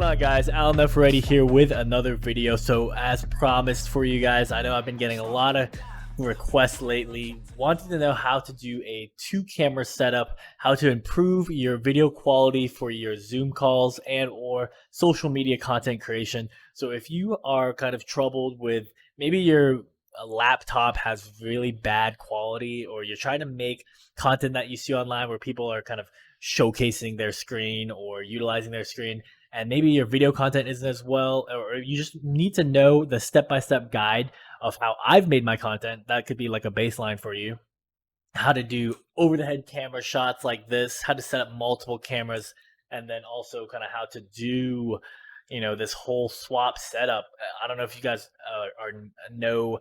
on, guys? Alan F. Ready here with another video. So as promised for you guys, I know I've been getting a lot of requests lately wanting to know how to do a 2-camera setup, how to improve your video quality for your Zoom calls and or social media content creation. So if you are kind of troubled with maybe your laptop has really bad quality, or you're trying to make content that you see online where people are kind of showcasing their screen or utilizing their screen, and maybe your video content isn't as well, or you just need to know the step-by-step guide of how I've made my content, that could be like a baseline for you. How to do over-the-head camera shots like this, how to set up multiple cameras, and then also kind of how to do, this whole swap setup. I don't know if you guys know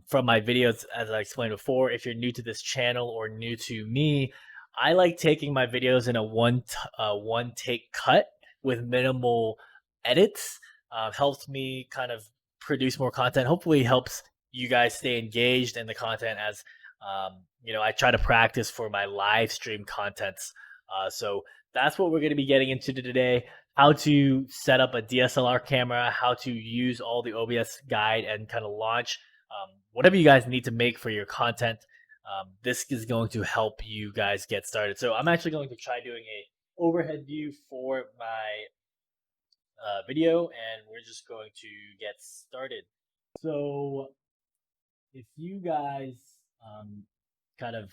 from my videos, as I explained before. If you're new to this channel or new to me, I like taking my videos in a one take cut with minimal edits. Helps me kind of produce more content. Hopefully helps you guys stay engaged in the content as I try to practice for my live stream contents. So that's what we're going to be getting into today. How to set up a DSLR camera, how to use all the OBS guide and kind of launch whatever you guys need to make for your content. This is going to help you guys get started. So I'm actually going to try doing a overhead view for my video, and we're just going to get started. So if you guys kind of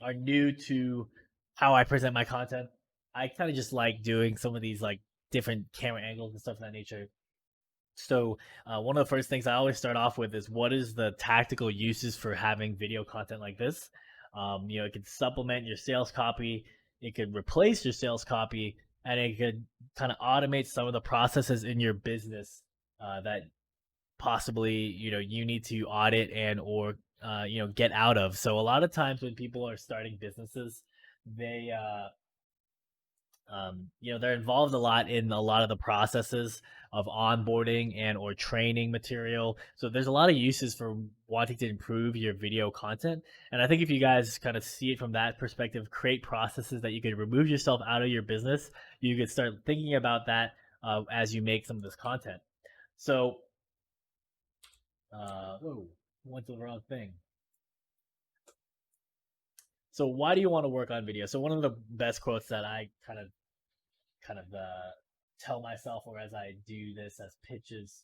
are new to how I present my content, I kind of just like doing some of these like different camera angles and stuff of that nature. So one of the first things I always start off with is, what is the tactical uses for having video content like this? It could supplement your sales copy, it could replace your sales copy, and it could kind of automate some of the processes in your business that possibly you need to audit and or get out of. So a lot of times when people are starting businesses, they they're involved a lot in a lot of the processes of onboarding and or training material. So there's a lot of uses for wanting to improve your video content. And I think if you guys kind of see it from that perspective, create processes that you could remove yourself out of your business, you could start thinking about that as you make some of this content. So, whoa, went to the wrong thing. So why do you want to work on video? So one of the best quotes that I kind of tell myself, or as I do this as pitches,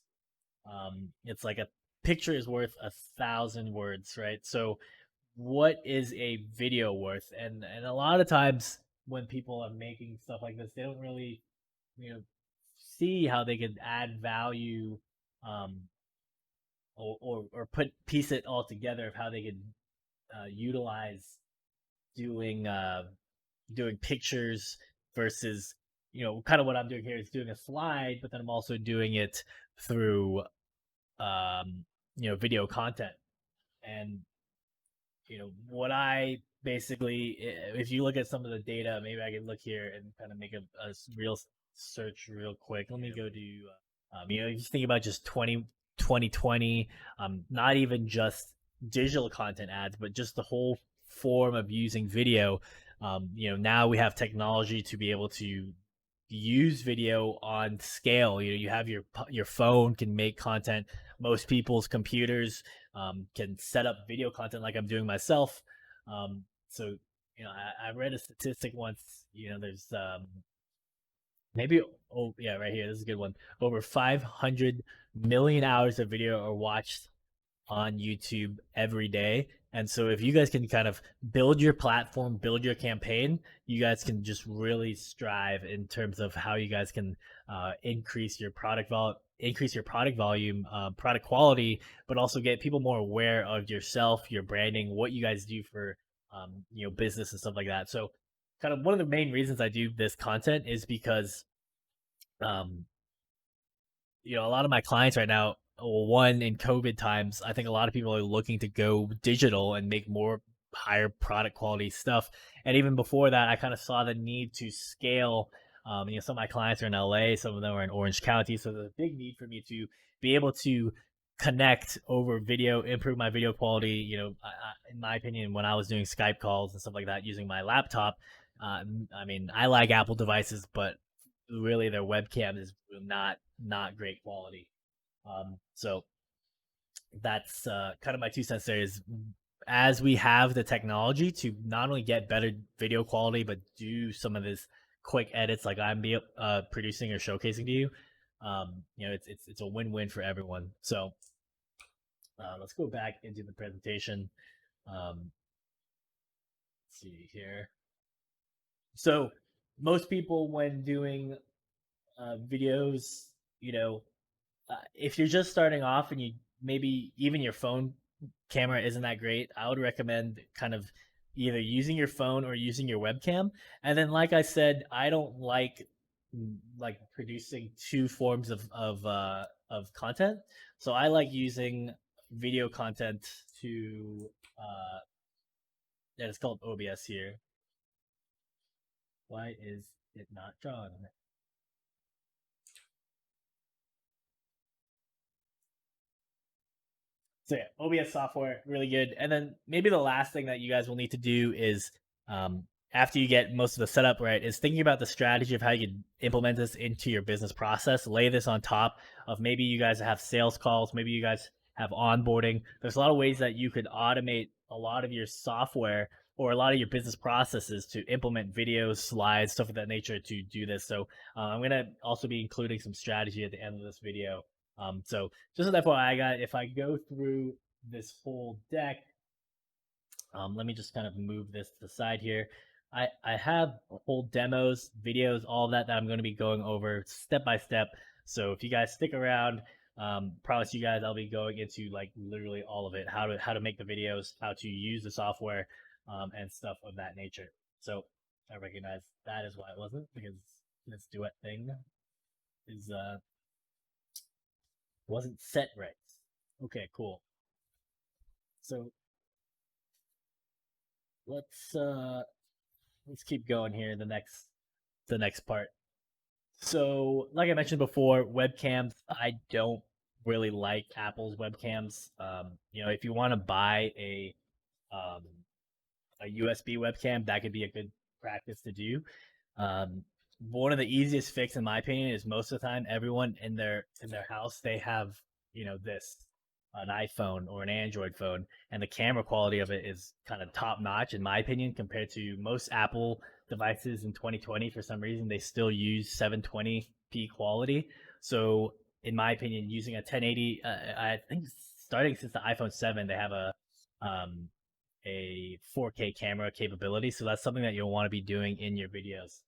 it's like a picture is worth 1,000 words, right? So what is a video worth? And a lot of times when people are making stuff like this, they don't really see how they could add value, or piece it all together of how they could utilize doing pictures versus kind of what I'm doing here is doing a slide, but then I'm also doing it through video content. And what I basically, if you look at some of the data, maybe I can look here and kind of make a real search real quick. Let me go to if you think about just 2020, not even just digital content ads, but just the whole form of using video. Now we have technology to be able to use video on scale. You have your phone can make content. Most people's computers can set up video content like I'm doing myself. So I read a statistic once. There's maybe, oh yeah, right here, this is a good one. Over 500 million hours of video are watched on YouTube every day. And so if you guys can kind of build your platform, build your campaign, you guys can just really strive in terms of how you guys can increase your product volume, product quality, but also get people more aware of yourself, your branding, what you guys do for business and stuff like that. So kind of one of the main reasons I do this content is because a lot of my clients right now, one, in COVID times, I think a lot of people are looking to go digital and make more higher product quality stuff. And even before that, I kind of saw the need to scale. Some of my clients are in LA, some of them are in Orange County. So there's a big need for me to be able to connect over video, improve my video quality. In my opinion, when I was doing Skype calls and stuff like that using my laptop, I like Apple devices, but really their webcam is not great quality. So that's kind of my 2 cents there. Is as we have the technology to not only get better video quality, but do some of this quick edits like I'm producing or showcasing to you. It's a win-win for everyone. So let's go back into the presentation. Let's see here. So most people, when doing videos, you know, if you're just starting off and you maybe even your phone camera isn't that great, I would recommend kind of either using your phone or using your webcam. And then, like I said, I don't like producing two forms of content. So I like using video content to yeah, it's called OBS here. Why is it not drawn? So yeah, OBS software, really good. And then maybe the last thing that you guys will need to do is after you get most of the setup right, is thinking about the strategy of how you can implement this into your business process. Lay this on top of maybe you guys have sales calls, maybe you guys have onboarding. There's a lot of ways that you could automate a lot of your software or a lot of your business processes to implement videos, slides, stuff of that nature to do this. So I'm gonna also be including some strategy at the end of this video. So just an FYI, I got if I go through this whole deck, let me just kind of move this to the side here. I have whole demos, videos, all of that I'm going to be going over step by step. So if you guys stick around, promise you guys I'll be going into like literally all of it, how to make the videos, how to use the software, and stuff of that nature. So I recognize that is why it wasn't, because this duet thing is wasn't set right. Okay, cool. So let's uh let's keep going here. The next part. So, like I mentioned before, webcams. I don't really like Apple's webcams. If you want to buy um, a USB webcam, that could be a good practice to do. Um, One of the easiest fix, in my opinion, is most of the time everyone in their house they have this an iPhone or an Android phone, and the camera quality of it is kind of top notch, in my opinion, compared to most Apple devices in 2020. For some reason, they still use 720p quality. So, in my opinion, using a 1080, I think starting since the iPhone 7, they have um, a 4K camera capability. So that's something that you'll want to be doing in your videos.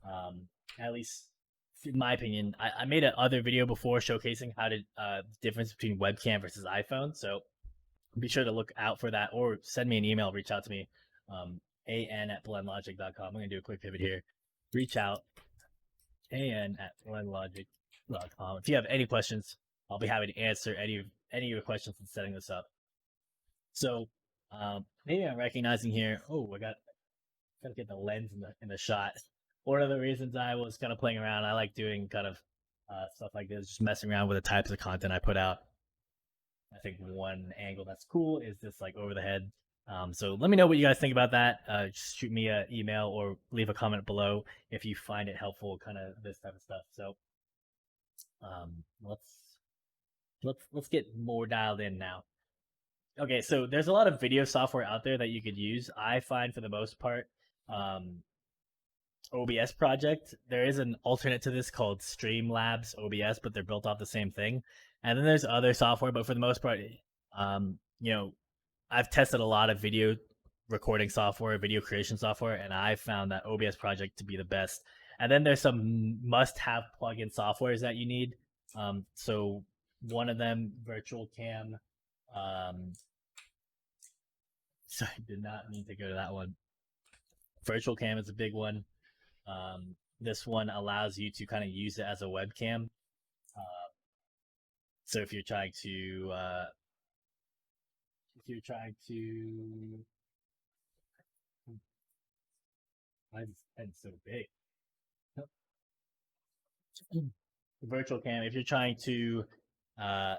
Um, at least in my opinion, I made another video before showcasing how to difference between webcam versus iPhone. So be sure to look out for that, or send me an email, reach out to me, an@blendlogic.com. I'm gonna do a quick pivot here. Reach out, an@blendlogic.com. If you have any questions, I'll be happy to answer any of your questions in setting this up. So maybe I'm recognizing here. Oh, gotta get the lens in the shot. One of the reasons I was kind of playing around, I like doing kind of stuff like this, just messing around with the types of content I put out. I think one angle that's cool is this like over the head. So let me know what you guys think about that. Just shoot me an email or leave a comment below if you find it helpful, kind of this type of stuff. So um, let's get more dialed in now. Okay, so there's a lot of video software out there that you could use. I find for the most part, um, OBS project. There is an alternate to this called Streamlabs OBS, but they're built off the same thing. And then there's other software, but for the most part, um, you know, I've tested a lot of video recording software, video creation software, and I found that OBS project to be the best. And then there's some must-have plugin softwares that you need. So one of them, Virtual Cam. Sorry, did not mean to go to that one. Virtual Cam is a big one. This one allows you to kind of use it as a webcam. Uh, so if you're trying to, why is this pen so big? Virtual cam. If you're trying to uh,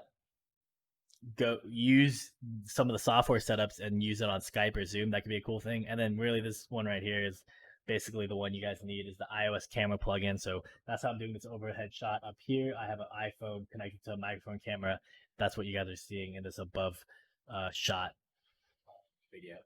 go use some of the software setups and use it on Skype or Zoom, that could be a cool thing. And then really, this one right here is basically the one you guys need is the iOS camera plugin. So that's how I'm doing this overhead shot up here. I have an iPhone connected to a microphone camera. That's what you guys are seeing in this above shot video.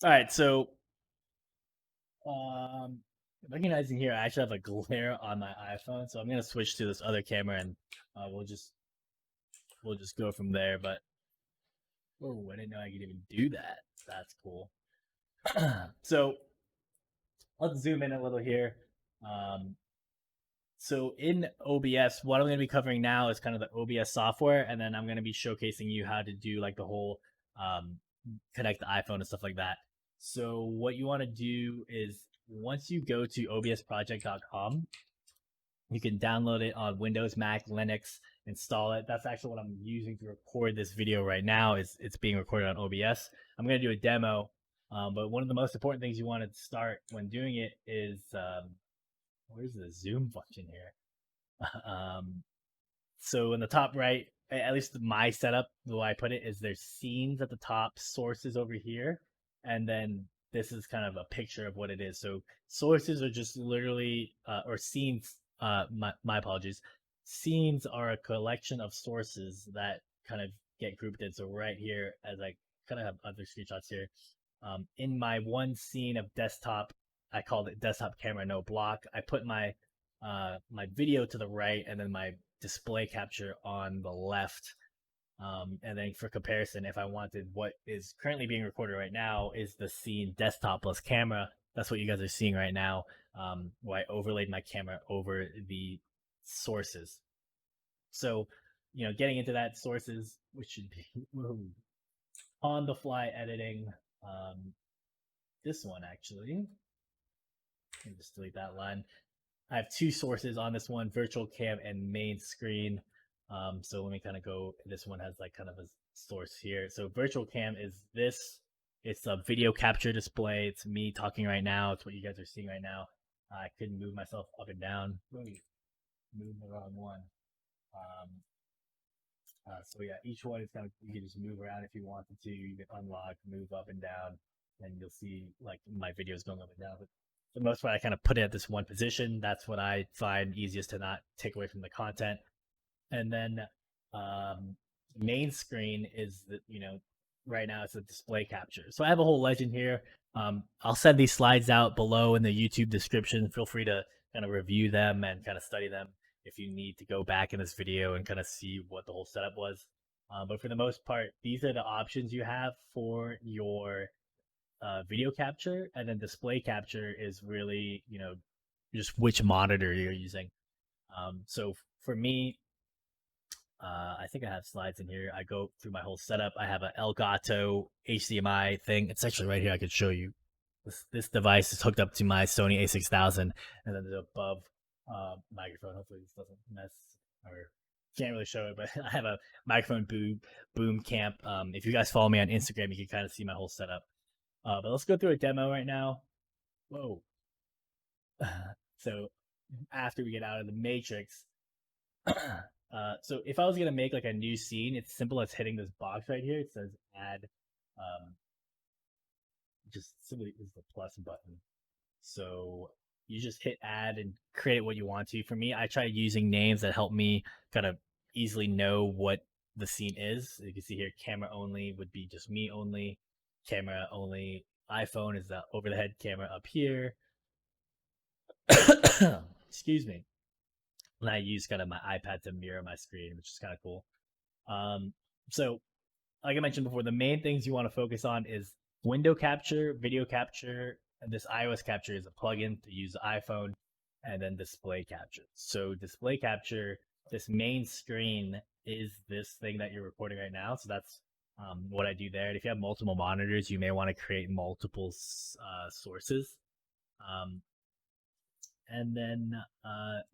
All right, so recognizing here, I actually have a glare on my iPhone, so I'm gonna switch to this other camera, and we'll just go from there. But oh, I didn't know I could even do that. That's cool. So let's zoom in a little here. So in OBS, what I'm going to be covering now is kind of the OBS software, and then I'm going to be showcasing you how to do like the whole connect the iPhone and stuff like that. So what you want to do is once you go to obsproject.com, you can download it on Windows, Mac, Linux, install it. That's actually what I'm using to record this video right now. Is it's being recorded on OBS. I'm going to do a demo, but one of the most important things you want to start when doing it is where's the zoom function here? So in the top right, at least my setup, the way I put it is there's scenes at the top, sources over here, and then this is kind of a picture of what it is. So sources are just literally, or scenes, my apologies. Scenes are a collection of sources that kind of get grouped in. So right here, as I kind of have other screenshots here, in my one scene of desktop, I called it desktop camera no block. I put my my video to the right and then my display capture on the left. And then for comparison, if I wanted what is currently being recorded right now is the scene desktop plus camera. That's what you guys are seeing right now, where I overlaid my camera over the sources. So, you know, getting into that sources, which should be on the fly editing. This one actually, let me just delete that line. I have two sources on this one, virtual cam and main screen. So let me kind of go, this one has like kind of a source here. So virtual cam is this, it's a video capture display. It's me talking right now. It's what you guys are seeing right now. I couldn't move myself up and down. Wait, moved the wrong one. So yeah, each one is kind of, you can just move around if you wanted to. You can unlock, move up and down, and you'll see like my videos going up and down. But for the most part, I kind of put it at this one position. That's what I find easiest to not take away from the content. And then main screen is the, you know, right now it's a display capture. So I have a whole legend here. I'll send these slides out below in the YouTube description. Feel free to kind of review them and kind of study them if you need to go back in this video and kind of see what the whole setup was. But for the most part, these are the options you have for your video capture, and then display capture is really, you know, just which monitor you're using. So for me, I think I have slides in here. I go through my whole setup. I have an Elgato HDMI thing. It's actually right here. I could show you. This device is hooked up to my Sony A6000, and then there's above microphone. Hopefully this doesn't mess, or can't really show it, but I have a microphone boom camp. If you guys follow me on Instagram, you can kind of see my whole setup. But let's go through a demo right now. Whoa. So after we get out of the matrix, so if I was gonna make like a new scene, it's simple as hitting this box right here. It says add, just simply is the plus button. So you just hit add and create what you want to. For me, I try using names that help me kind of easily know what the scene is. You can see here, camera only would be just me only. Camera only iPhone is the over the head camera up here. Excuse me. And I use kind of my iPad to mirror my screen, which is kind of cool. So like I mentioned before, the main things you want to focus on is window capture, video capture, and this iOS capture is a plugin to use the iPhone, and then display capture. So display capture, this main screen is this thing that you're recording right now. So that's what I do there. And if you have multiple monitors, you may want to create multiple sources. And then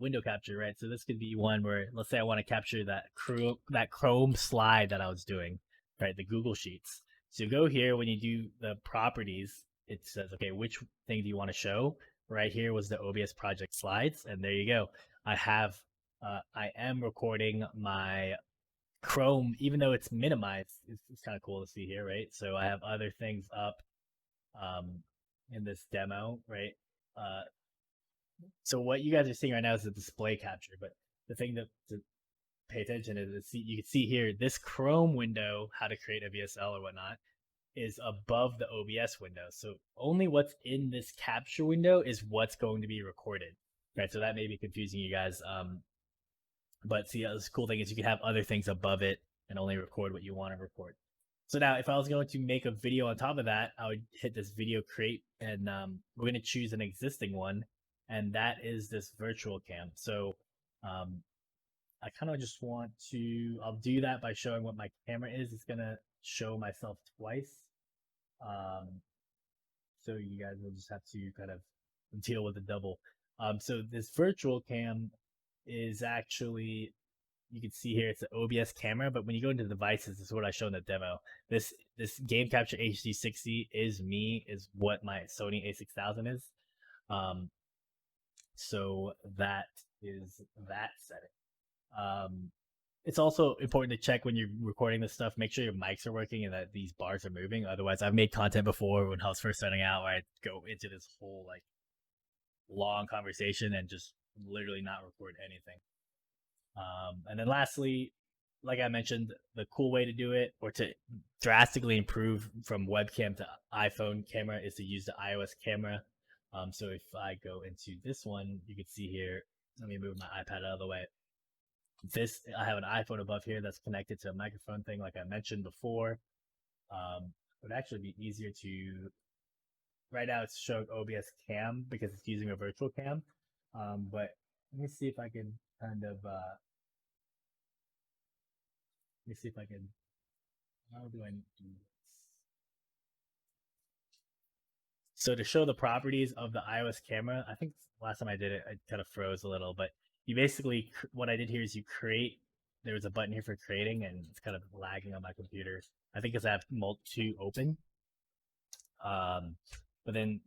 window capture, right? So this could be one where, let's say I want to capture that Chrome slide that I was doing. right? The Google Sheets. So go here when you do the properties, it says, okay, which thing do you want to show? Right here was the OBS project slides, and there you go. I am recording my Chrome, even though it's minimized. It's kind of cool to see here, right? So I have other things up in this demo, right? Uh, so what you guys are seeing right now is the display capture, but the thing to pay attention is you can see here this Chrome window, how to create a VSL or whatnot, is above the OBS window. So only what's in this capture window is what's going to be recorded, right? So that may be confusing you guys. But see, this cool thing is you can have other things above it and only record what you want to record. So now if I was going to make a video on top of that, I would hit this video create, and we're going to choose an existing one, and that is this virtual cam. So I kind of just want to, I'll do that by showing what my camera is. It's going to show myself twice. So you guys will just have to kind of deal with the double. So this virtual cam is actually, you can see here, it's an OBS camera, but when you go into devices, this is what I showed in the demo. This Game Capture HD60 is what my Sony a6000 is. So that is that setting. It's also important to check when you're recording this stuff, make sure your mics are working and that these bars are moving. Otherwise, I've made content before when I was first starting out where I'd go into this whole like long conversation and just literally not record anything. And then lastly, like I mentioned, the cool way to do it or to drastically improve from webcam to iPhone camera is to use the iOS camera. So if I go into this one, you can see here, let me move my iPad out of the way. I have an iPhone above here that's connected to a microphone thing like I mentioned before. It would actually be easier to, right now it's showing OBS cam because it's using a virtual cam. But let me see if I can kind of, how do I do this? So to show the properties of the iOS camera, I think last time I did it, I kind of froze a little, but you basically, what I did here is you create, there was a button here for creating and it's kind of lagging on my computer. I think because I have two open. But then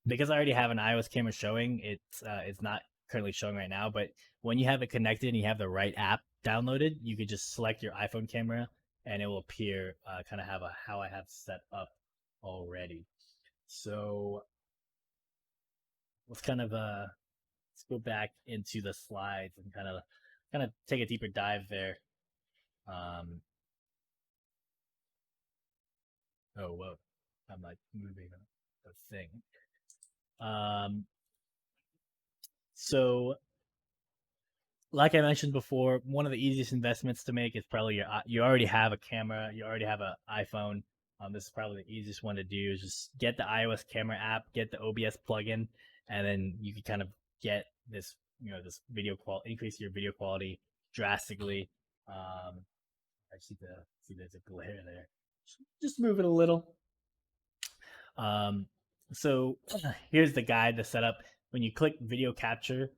because I already have an iOS camera showing, it's not currently showing right now, but when you have it connected and you have the right app downloaded, you could just select your iPhone camera and it will appear kind of how I have set up already. So let's kind of let's go back into the slides and kind of take a deeper dive there. Oh whoa, I'm like moving a thing. So like I mentioned before, one of the easiest investments to make is probably you already have a camera, you already have an iPhone. This is probably the easiest one to do is just get the iOS camera app, get the OBS plugin, and then you can kind of get this, this video quality, increase your video quality drastically. I see there's a glare there. Just move it a little. So here's the guide to set up. When you click video capture,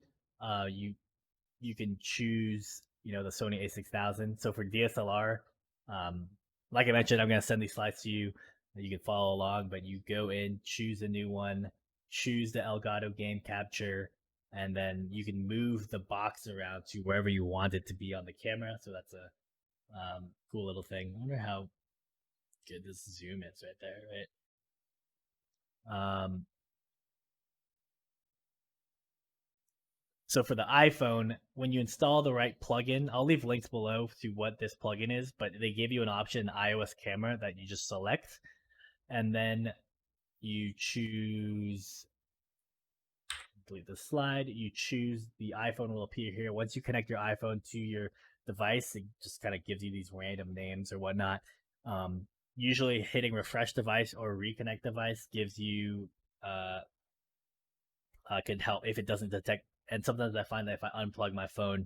you can choose, the Sony a6000. So for DSLR, like I mentioned, I'm going to send these slides to you. You can follow along, but you go in, choose a new one, choose the Elgato game capture, and then you can move the box around to wherever you want it to be on the camera. So that's a cool little thing. I wonder how good this zoom is right there, right? So for the iPhone, when you install the right plugin, I'll leave links below to what this plugin is, but they give you an option, iOS camera, that you just select, and then you choose, delete the slide, you choose the iPhone will appear here. Once you connect your iPhone to your device, it just kind of gives you these random names or whatnot. Usually hitting refresh device or reconnect device gives you, could help if it doesn't detect. And sometimes I find that if I unplug my phone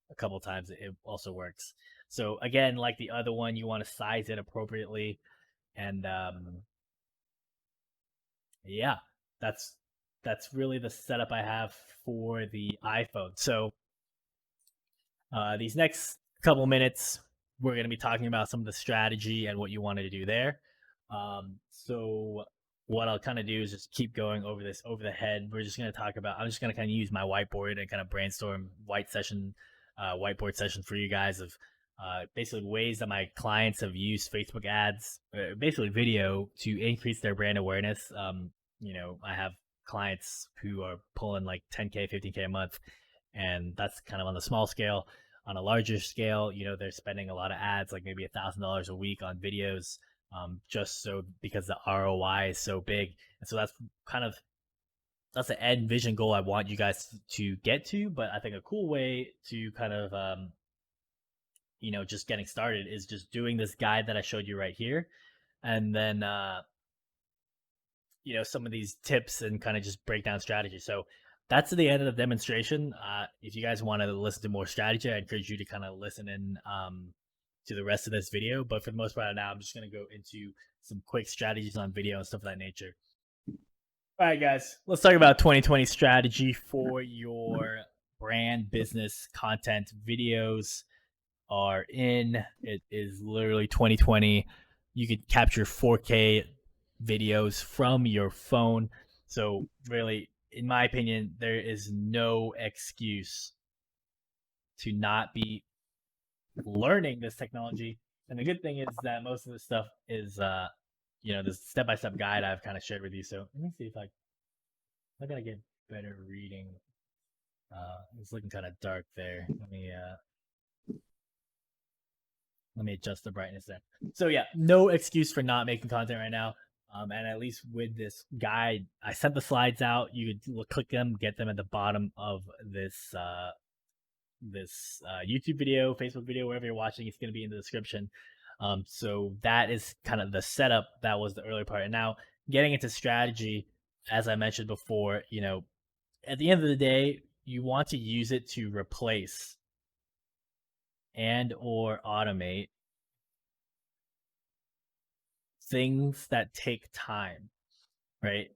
a couple times, it also works. So again, like the other one, you want to size it appropriately. And yeah, that's really the setup I have for the iPhone. So these next couple minutes, we're going to be talking about some of the strategy and what you wanted to do there. So what I'll kind of do is just keep going over this over the head. We're just going to talk about. I'm just going to kind of use my whiteboard and kind of brainstorm whiteboard session for you guys of basically ways that my clients have used Facebook ads, basically video, to increase their brand awareness. I have clients who are pulling like 10K, 15K a month, and that's kind of on the small scale. On a larger scale, they're spending a lot of ads, like maybe $1,000 a week on videos, just so because the ROI is so big. And so that's the end vision goal I want you guys to get to. But I think a cool way to kind of just getting started is just doing this guide that I showed you right here, and then some of these tips and kind of just break down strategy. So that's the end of the demonstration. If you guys want to listen to more strategy, I encourage you to kind of listen in to the rest of this video. But for the most part now, I'm just going to go into some quick strategies on video and stuff of that nature. All right, guys, let's talk about 2020 strategy for your brand business content. Videos are in. It is literally 2020. You could capture 4K videos from your phone. So really, in my opinion, there is no excuse to not be learning this technology. And the good thing is that most of this stuff is this step-by-step guide I've kind of shared with you. So let me see if I gotta get better reading. It's looking kind of dark there. Let me adjust the brightness there. So yeah, no excuse for not making content right now. And at least with this guide, I sent the slides out. You could click them, get them at the bottom of this YouTube video, Facebook video, wherever you're watching. It's going to be in the description. So that is kind of the setup. That was the earlier part. And now getting into strategy, as I mentioned before, at the end of the day, you want to use it to replace and or automate things that take time, right?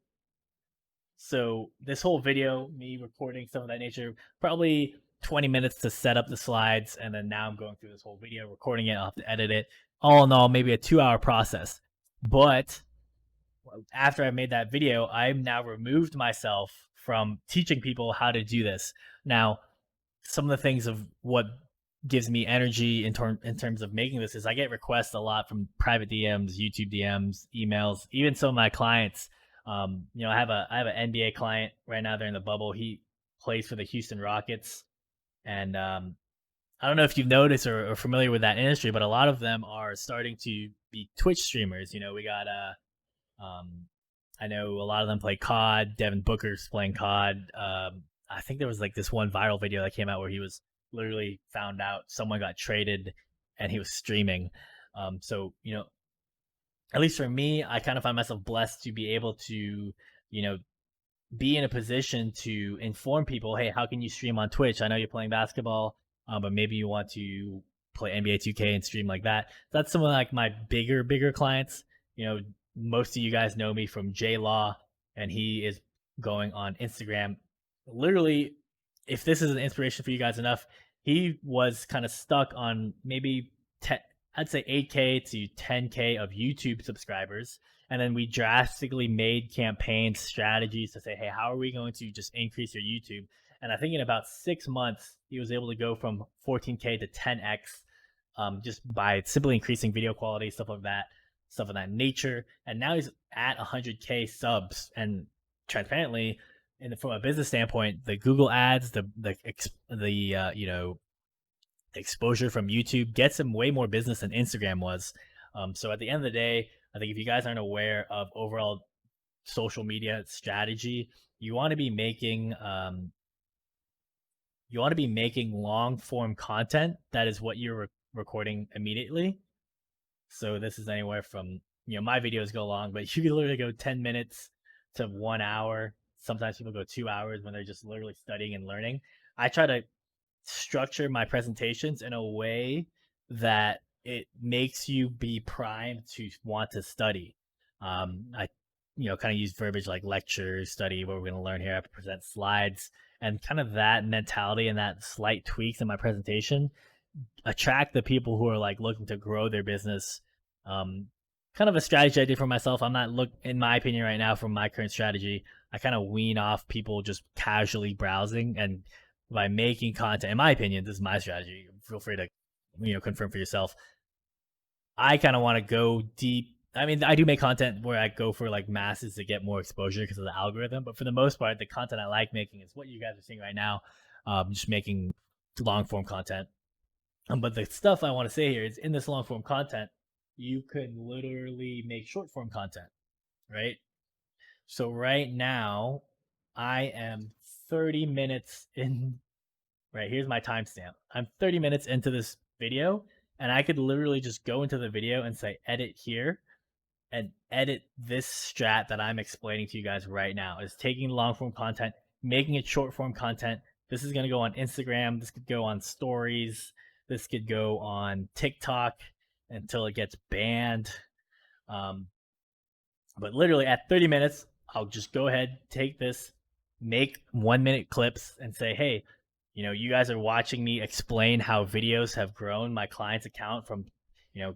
So this whole video, me recording some of that nature, probably 20 minutes to set up the slides, and then now I'm going through this whole video, recording it. I'll have to edit it. All in all, maybe a 2-hour process. But after I made that video, I've now removed myself from teaching people how to do this. Now, some of the things of what gives me energy in terms of making this is I get requests a lot from private DMs, YouTube DMs, emails, even some of my clients. I have an NBA client right now. They're in the bubble. He plays for the Houston Rockets, and I don't know if you've noticed or are familiar with that industry, but a lot of them are starting to be Twitch streamers. We got I know a lot of them play COD. Devin Booker's playing COD. I think there was like this one viral video that came out where he was literally found out someone got traded and he was streaming. So, at least for me, I kind of find myself blessed to be able to, be in a position to inform people, hey, how can you stream on Twitch? I know you're playing basketball, but maybe you want to play NBA 2K and stream like that. That's some of like my bigger clients. Most of you guys know me from J Law, and he is going on Instagram. Literally, if this is an inspiration for you guys enough, he was kind of stuck on maybe I'd say 8K to 10K of YouTube subscribers. And then we drastically made campaign strategies to say, hey, how are we going to just increase your YouTube? And I think in about 6 months, he was able to go from 14K to 10X just by simply increasing video quality, stuff of that nature. And now he's at 100K subs. And transparently, and from a business standpoint, the Google ads, the exposure from YouTube gets him way more business than Instagram was. So at the end of the day, I think if you guys aren't aware of overall social media strategy, you want to be making long form content that is what you're recording immediately. So this is anywhere from my videos go long, but you can literally go 10 minutes to 1 hour. Sometimes people go 2 hours when they're just literally studying and learning. I try to structure my presentations in a way that it makes you be primed to want to study. I kind of use verbiage like lecture, study, what we're going to learn here. I present slides, and kind of that mentality and that slight tweaks in my presentation attract the people who are like looking to grow their business. Kind of a strategy I did for myself. I'm not in my opinion right now from my current strategy. I kind of wean off people just casually browsing, and by making content, in my opinion, this is my strategy. Feel free to, confirm for yourself. I kind of want to go deep. I mean, I do make content where I go for like masses to get more exposure because of the algorithm. But for the most part, the content I like making is what you guys are seeing right now. Just making long form content. But the stuff I want to say here is in this long form content, you could literally make short form content, right? So right now, I am 30 minutes in. Right, here's my timestamp. I'm 30 minutes into this video, and I could literally just go into the video and say edit here and edit this strat that I'm explaining to you guys right now. Is taking long form content, making it short form content. This is going to go on Instagram. This could go on stories. This could go on TikTok until it gets banned. Um, but literally at 30 minutes, I'll just go ahead, take this, make 1 minute clips, and say, hey, you guys are watching me explain how videos have grown my client's account from,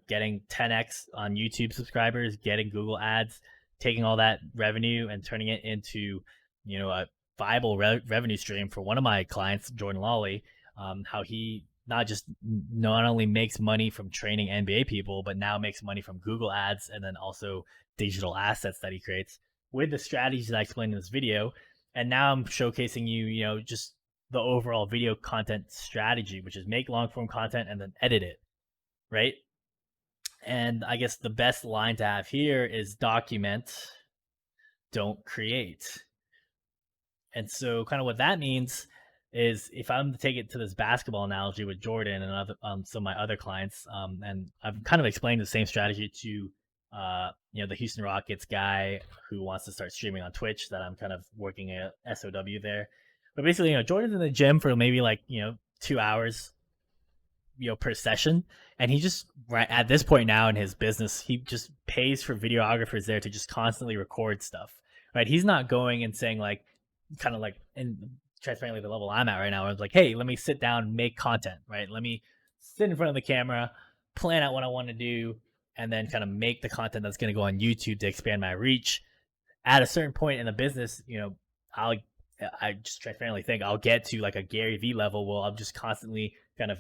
getting 10x on YouTube subscribers, getting Google ads, taking all that revenue and turning it into, a viable revenue stream for one of my clients, Jordan Lawley. How he not only makes money from training NBA people, but now makes money from Google ads and then also digital assets that he creates with the strategies that I explained in this video. And now I'm showcasing you, just the overall video content strategy, which is make long form content and then edit it, right? And I guess the best line to have here is document, don't create. And so kind of what that means is if I'm to take it to this basketball analogy with Jordan and other some of my other clients, and I've kind of explained the same strategy to the Houston Rockets guy who wants to start streaming on Twitch that I'm kind of working at SOW there. But basically, Jordan's in the gym for maybe like 2 hours per session, and he just right at this point now in his business, he just pays for videographers there to just constantly record stuff, right? He's not going and saying like kind of like in transparently the level I'm at right now, I was like, hey, let me sit down, make content, right? Let me sit in front of the camera, plan out what I want to do, and then kind of make the content that's going to go on YouTube to expand my reach. At a certain point in the business, I just transparently think I'll get to like a Gary Vee level where I'm just constantly kind of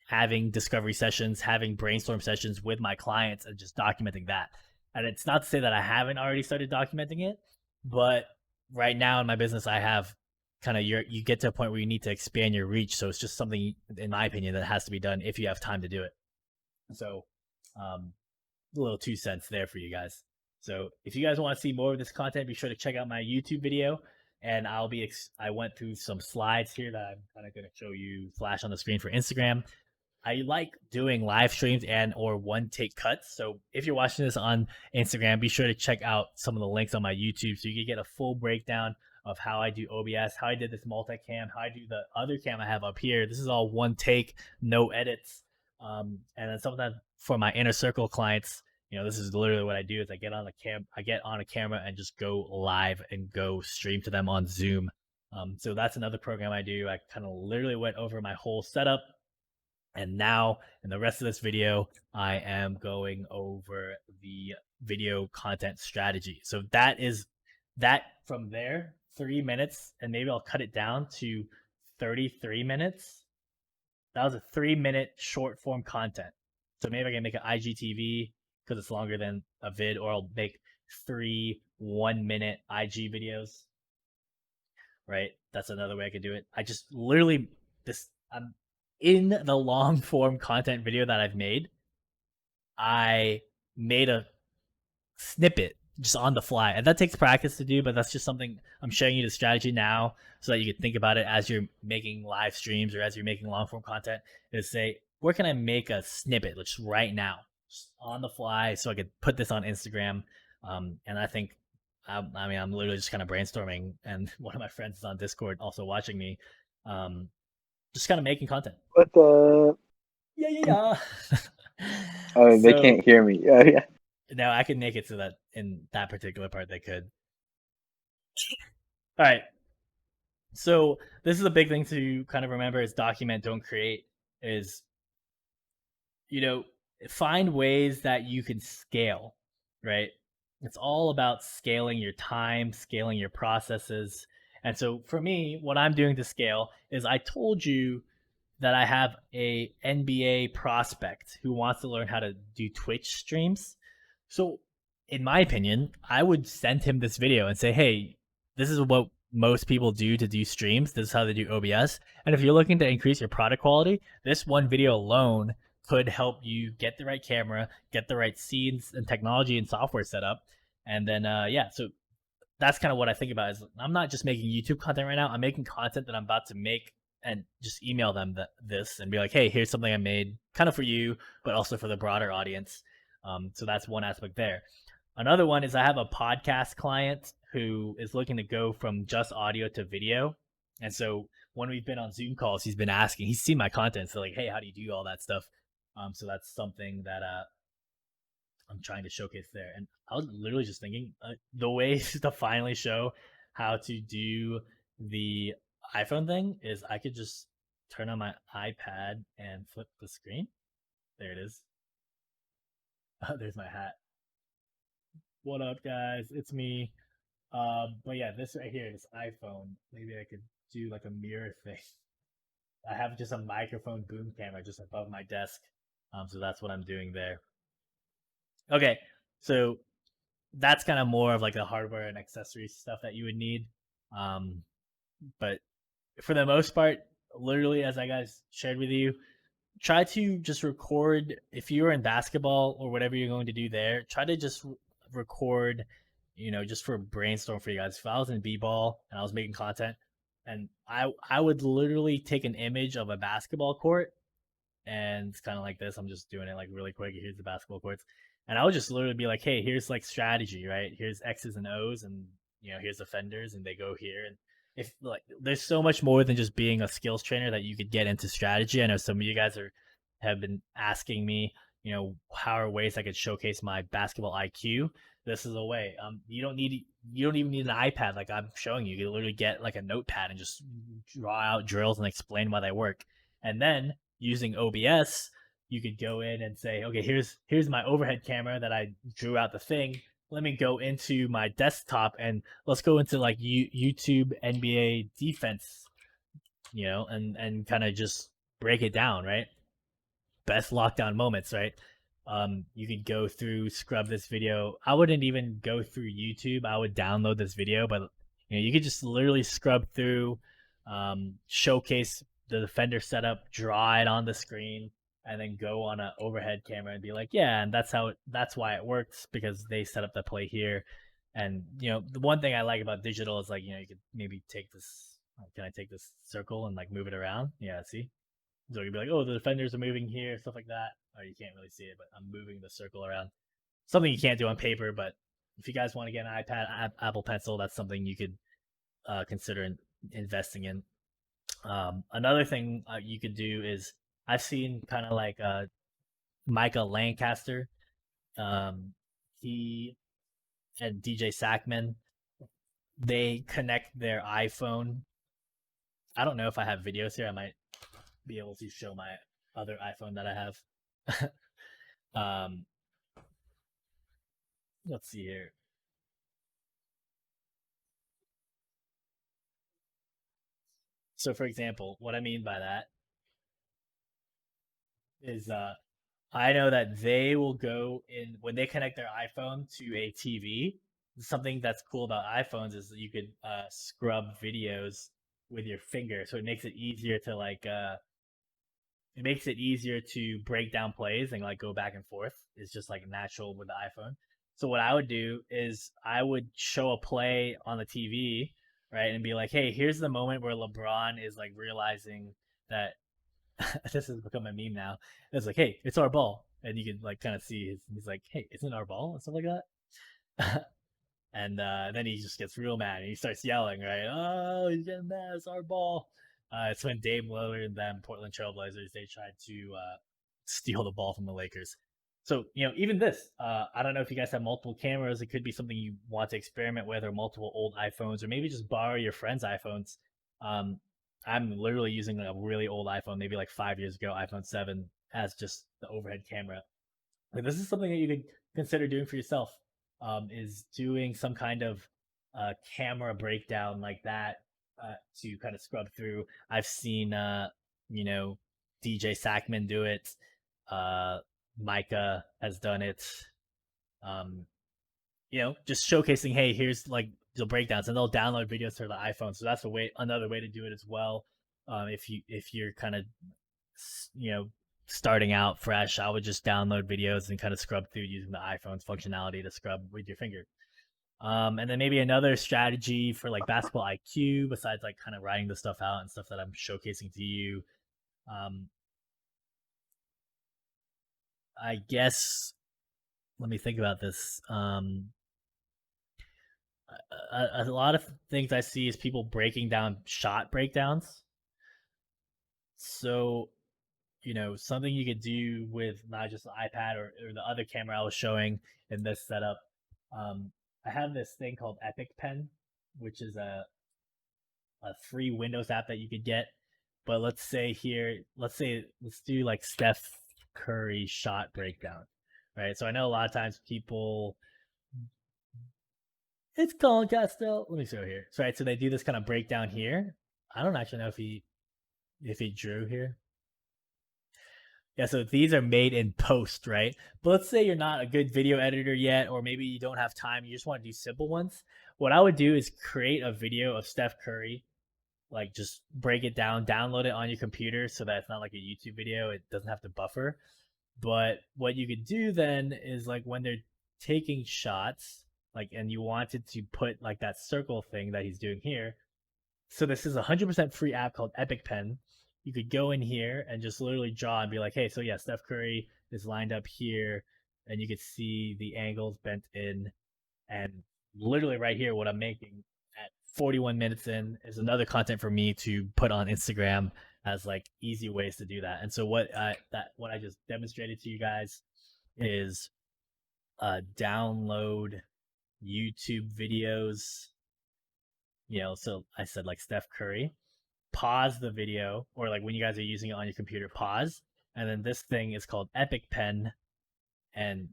having discovery sessions, having brainstorm sessions with my clients and just documenting that. And it's not to say that I haven't already started documenting it, but right now in my business, I have kind of you get to a point where you need to expand your reach. So it's just something, in my opinion, that has to be done if you have time to do it. So a little 2 cents there for you guys. So if you guys want to see more of this content, be sure to check out my YouTube video. And I went through some slides here that I'm kind of going to show you flash on the screen for Instagram. I like doing live streams and or one take cuts. So if you're watching this on Instagram, be sure to check out some of the links on my YouTube so you can get a full breakdown of how I do OBS, how I did this multicam, how I do the other cam I have up here. This is all one take, no edits. And then sometimes for my inner circle clients, this is literally what I do is I get on a camera and just go live and go stream to them on Zoom. So that's another program I do. I kind of literally went over my whole setup. And now in the rest of this video, I am going over the video content strategy. So that is that from there, 3 minutes, and maybe I'll cut it down to 33 minutes. That was a 3 minute short form content. So maybe I can make an IGTV because it's longer than a vid, or I'll make 3 1-minute IG videos. Right? That's another way I could do it. I just literally I'm in the long form content video that I've made, I made a snippet just on the fly. And that takes practice to do, but that's just something I'm showing you the strategy now so that you can think about it as you're making live streams or as you're making long form content, is say, where can I make a snippet just right now, just on the fly, so I could put this on Instagram. And I think, I'm literally just kind of brainstorming, and one of my friends is on Discord also watching me. Just kind of making content. What the? Yeah. Oh, they can't hear me. Yeah. No, I could make it so that in that particular part they could. All right. So this is a big thing to kind of remember: is document, don't create. Is you know, find ways that you can scale, right? It's all about scaling your time, scaling your processes. And so for me, what I'm doing to scale is I told you that I have a NBA prospect who wants to learn how to do Twitch streams. So, in my opinion, I would send him this video and say, "Hey, this is what most people do to do streams. This is how they do OBS. And if you're looking to increase your product quality, this one video alone could help you get the right camera, get the right scenes and technology and software set up. And then, yeah, so that's kind of what I think about is I'm not just making YouTube content right now. I'm making content that I'm about to make and just email them this and be like, hey, here's something I made kind of for you, but also for the broader audience. So that's one aspect there. Another one is I have a podcast client who is looking to go from just audio to video. And so when we've been on Zoom calls, he's been asking, he's seen my content. So like, hey, how do you do all that stuff? So that's something that I'm trying to showcase there. And I was literally just thinking the way to finally show how to do the iPhone thing is I could just turn on my iPad and flip the screen. There it is. There's my hat. What up, guys? It's me. But yeah, this right here, this iPhone. Maybe I could do like a mirror thing. I have just a microphone boom camera just above my desk. So that's what I'm doing there. Okay, so that's kind of more of like the hardware and accessory stuff that you would need. But for the most part, literally, as I guys shared with you, try to just record if you're in basketball or whatever you're going to do there. Try to just record, just for brainstorm for you guys. If I was in b-ball and I was making content, and I would literally take an image of a basketball court, and it's kind of like this. I'm just doing it like really quick. Here's the basketball courts, and I would just literally be like, hey, here's like strategy, right? Here's X's and O's, and here's offenders, and they go here. And if like, there's so much more than just being a skills trainer that you could get into strategy. I know some of you guys have been asking me, how are ways I could showcase my basketball IQ. This is a way. You don't even need an iPad like I'm showing you. You can literally get like a notepad and just draw out drills and explain why they work. And then using OBS, you could go in and say, okay, here's my overhead camera that I drew out the thing. Let me go into my desktop and let's go into like YouTube NBA defense, and kind of just break it down, right? Best lockdown moments, right? You could go through, scrub this video. I wouldn't even go through YouTube. I would download this video, but you could just literally scrub through, showcase the defender setup, draw it on the screen, and then go on an overhead camera and be like, yeah, and that's why it works because they set up the play here. And the one thing I like about digital is like, you could maybe take this. Can I take this circle and like move it around? Yeah, see. So you'd be like, oh, the defenders are moving here, stuff like that. Or you can't really see it, but I'm moving the circle around. Something you can't do on paper, but if you guys want to get an iPad, Apple Pencil, that's something you could consider investing in. Another thing you could do is I've seen kind of like Micah Lancaster, he and DJ Sackman. They connect their iPhone. I don't know if I have videos here. I might be able to show my other iPhone that I have. um, let's see here. So, for example, what I mean by that is I know that they will go in when they connect their iPhone to a TV. Something that's cool about iPhones is that you could scrub videos with your finger, so it makes it easier to it makes it easier to break down plays and like go back and forth. It's just like natural with the iPhone. So what I would do is I would show a play on the TV, right, and be like, "Hey, here's the moment where LeBron is like realizing that this has become a meme now. It's like, hey, it's our ball," and you can like kind of see he's like, "Hey, isn't it our ball?" and stuff like that. And then he just gets real mad and he starts yelling, right? Oh, he's getting mad. It's our ball. It's when Dame Lillard and them Portland Trailblazers they tried to steal the ball from the Lakers. So even this, I don't know if you guys have multiple cameras. It could be something you want to experiment with, or multiple old iPhones, or maybe just borrow your friend's iPhones. Um, I'm literally using a really old iPhone, maybe like 5 years ago, iPhone 7, as just the overhead camera. Like this is something that you could consider doing for yourself. Is doing some kind of camera breakdown like that to kind of scrub through. I've seen you know DJ Sackman do it. Uh, Micah has done it. Um, just showcasing, hey, here's like the breakdowns, and they'll download videos for the iPhone. So that's another way to do it as well. If you're kind of you know starting out fresh, I would just download videos and kind of scrub through using the iPhone's functionality to scrub with your finger. And then maybe another strategy for like basketball IQ, besides like kind of writing the stuff out and stuff that I'm showcasing to you. Um, I guess let me think about this. A lot of things I see is people breaking down shot breakdowns. So, something you could do with not just the iPad or the other camera I was showing in this setup. I have this thing called Epic Pen, which is a free Windows app that you could get. But let's do like Steph Curry shot breakdown, right? So I know a lot of times people, it's Colin Castell. Let me show here. So right, so they do this kind of breakdown here. I don't actually know if he drew here. Yeah, so these are made in post, right? But let's say you're not a good video editor yet, or maybe you don't have time, you just want to do simple ones. What I would do is create a video of Steph Curry, like just break it down, download it on your computer so that it's not like a YouTube video, it doesn't have to buffer. But what you could do then is like when they're taking shots, like, and you wanted to put like that circle thing that he's doing here. So this is a 100% free app called Epic Pen. You could go in here and just literally draw and be like, hey, so yeah, Steph Curry is lined up here, and you could see the angles bent in, and literally right here, what I'm making at 41 minutes in is another content for me to put on Instagram as like easy ways to do that. And so what I just demonstrated to you guys is download YouTube videos. So I said like Steph Curry, pause the video, or like when you guys are using it on your computer, pause, and then this thing is called Epic Pen. And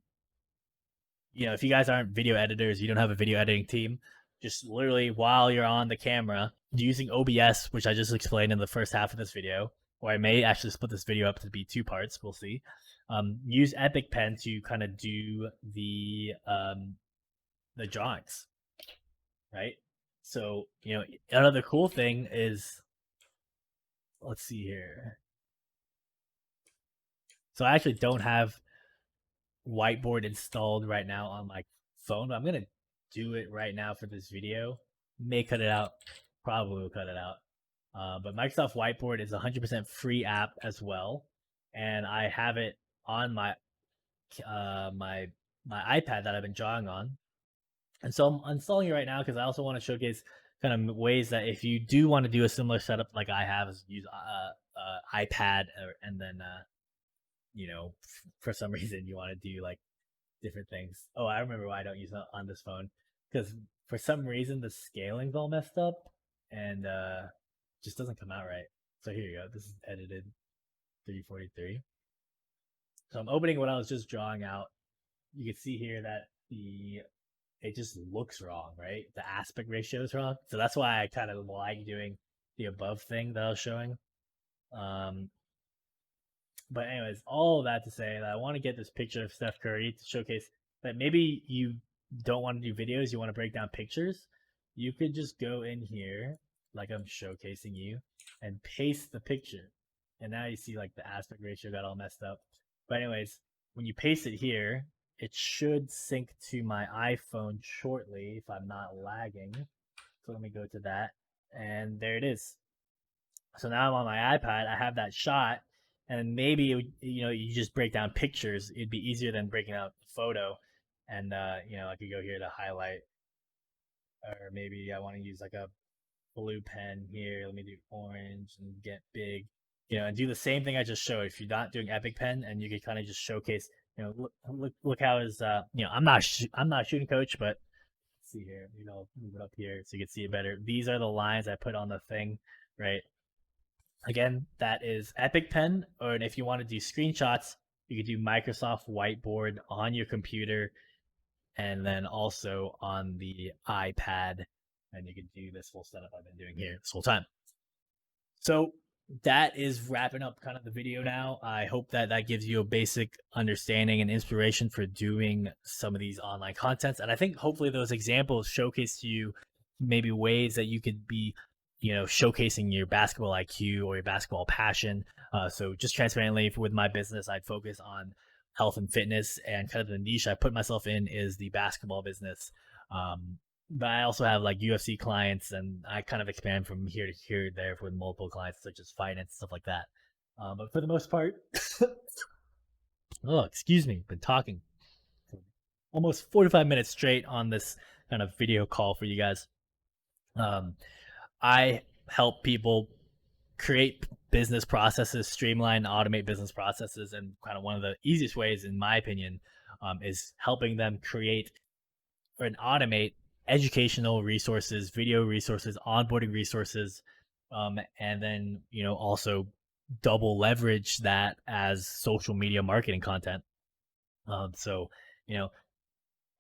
if you guys aren't video editors, you don't have a video editing team, just literally while you're on the camera using OBS, which I just explained in the first half of this video, or I may actually split this video up to be two parts, we'll see. Use Epic Pen to kind of do the drawings, right? So another cool thing is, let's see here. So I actually don't have whiteboard installed right now on my phone, but I'm gonna do it right now for this video. May cut it out, probably will cut it out. But Microsoft Whiteboard is a 100% free app as well, and I have it on my my iPad that I've been drawing on. And so I'm installing it right now because I also want to showcase kind of ways that if you do want to do a similar setup like I have, is use iPad, and then for some reason you want to do like different things. Oh, I remember why I don't use it on this phone, because for some reason the scaling's all messed up and just doesn't come out right. So here you go. This is edited 343. So I'm opening what I was just drawing out. You can see here that it just looks wrong, right? The aspect ratio is wrong. So that's why I kind of like doing the above thing that I was showing. But anyways, all of that to say that I want to get this picture of Steph Curry to showcase that maybe you don't want to do videos, you want to break down pictures. You could just go in here, like I'm showcasing you, and paste the picture. And now you see like the aspect ratio got all messed up. But anyways, when you paste it here, it should sync to my iPhone shortly if I'm not lagging. So let me go to that. And there it is. So now I'm on my iPad. I have that shot, and maybe you just break down pictures. It'd be easier than breaking out a photo. And I could go here to highlight, or maybe I want to use like a blue pen here. Let me do orange and get big, and do the same thing I just showed. If you're not doing Epic Pen, and you could kind of just showcase, look how his I'm not shooting coach, but let's see here. I'll move it up here so you can see it better. These are the lines I put on the thing, right? Again, that is Epic Pen, or if you want to do screenshots, you could do Microsoft Whiteboard on your computer and then also on the iPad, and you can do this whole setup I've been doing here this whole time. So that is wrapping up kind of the video now. I hope that that gives you a basic understanding and inspiration for doing some of these online contents. And I think hopefully those examples showcase to you maybe ways that you could be, showcasing your basketball IQ or your basketball passion. So just transparently with my business, I'd focus on health and fitness, and kind of the niche I put myself in is the basketball business. But I also have like UFC clients, and I kind of expand from here to here there with multiple clients, such as finance, stuff like that. But for the most part, oh, excuse me, been talking almost 45 minutes straight on this kind of video call for you guys. I help people create business processes, streamline, automate business processes, and kind of one of the easiest ways, in my opinion, is helping them create and automate educational resources, video resources, onboarding resources, and then also double leverage that as social media marketing content. So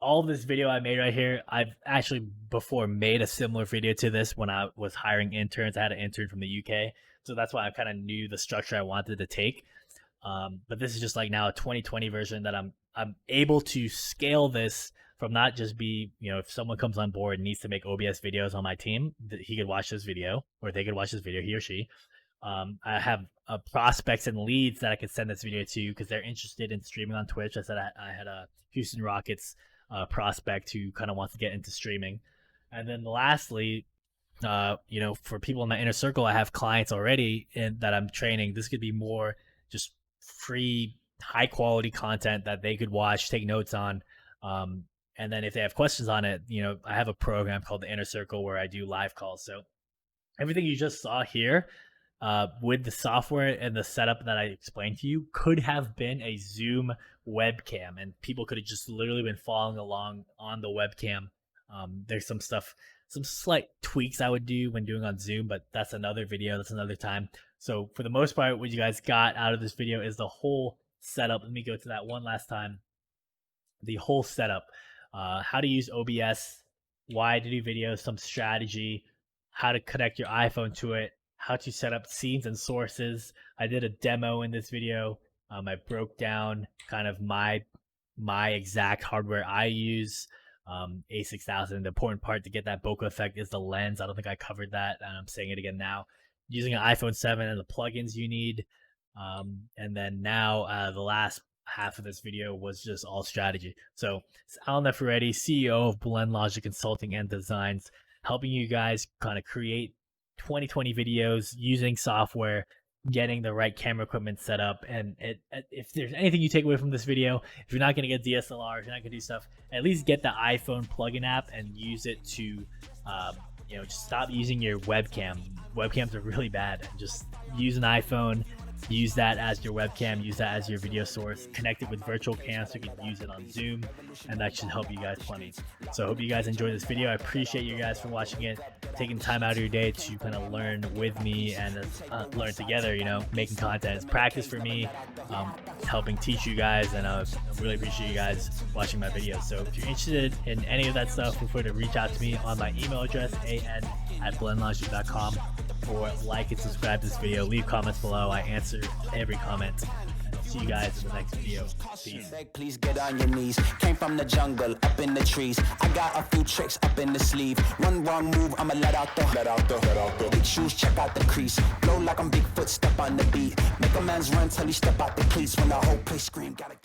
all of this video I made right here, I've actually before made a similar video to this when I was hiring interns. I had an intern from the UK, so that's why I kind of knew the structure I wanted to take. But this is just like now a 2020 version that I'm able to scale this from not just be, if someone comes on board and needs to make OBS videos on my team, that he could watch this video, or they could watch this video, he or she. I have prospects and leads that I could send this video to because they're interested in streaming on Twitch. I said I had a Houston Rockets prospect who kind of wants to get into streaming. And then lastly, for people in my inner circle, I have clients already that I'm training. This could be more just free, high quality content that they could watch, take notes on. And then if they have questions on it, I have a program called the Inner Circle where I do live calls. So everything you just saw here with the software and the setup that I explained to you could have been a Zoom webcam, and people could have just literally been following along on the webcam. There's some slight tweaks I would do when doing on Zoom, but that's another video. That's another time. So for the most part, what you guys got out of this video is the whole setup. Let me go to that one last time. The whole setup, how to use OBS, why to do videos, some strategy, how to connect your iPhone to it, how to set up scenes and sources. I did a demo in this video. I broke down kind of my exact hardware I use. A6000. The important part to get that bokeh effect is the lens. I don't think I covered that, and I'm saying it again now. Using an iPhone 7 and the plugins you need. And then now the last half of this video was just all strategy. So it's Alan Neferetti, CEO of Blend Logic Consulting and Designs, helping you guys kind of create 2020 videos using software, getting the right camera equipment set up. And if there's anything you take away from this video, if you're not going to get DSLR, if you're not going to do stuff, at least get the iPhone plugin app and use it to just stop using your webcam. Webcams are really bad. Just use an iPhone, use that as your webcam, use that as your video source, connect it with virtual cam so you can use it on Zoom, and that should help you guys plenty. So I hope you guys enjoyed this video. I appreciate you guys for watching it, taking time out of your day to kind of learn with me and learn together. Making content is practice for me, helping teach you guys, and I really appreciate you guys watching my videos. So if you're interested in any of that stuff, feel free to reach out to me on my email address, an@blendlogic.com, or like and subscribe to this video. Leave comments below. I answer every comment. And I'll see you guys in the next video. Peace. Please get on your knees. Came from the jungle, up in the trees. I got a few tricks up in the sleeve. One wrong move, I'ma let out the big shoes, check out the crease. Blow like I'm Bigfoot, step on the beat. Make a man's run till he step out the cleats. When the whole place scream, gotta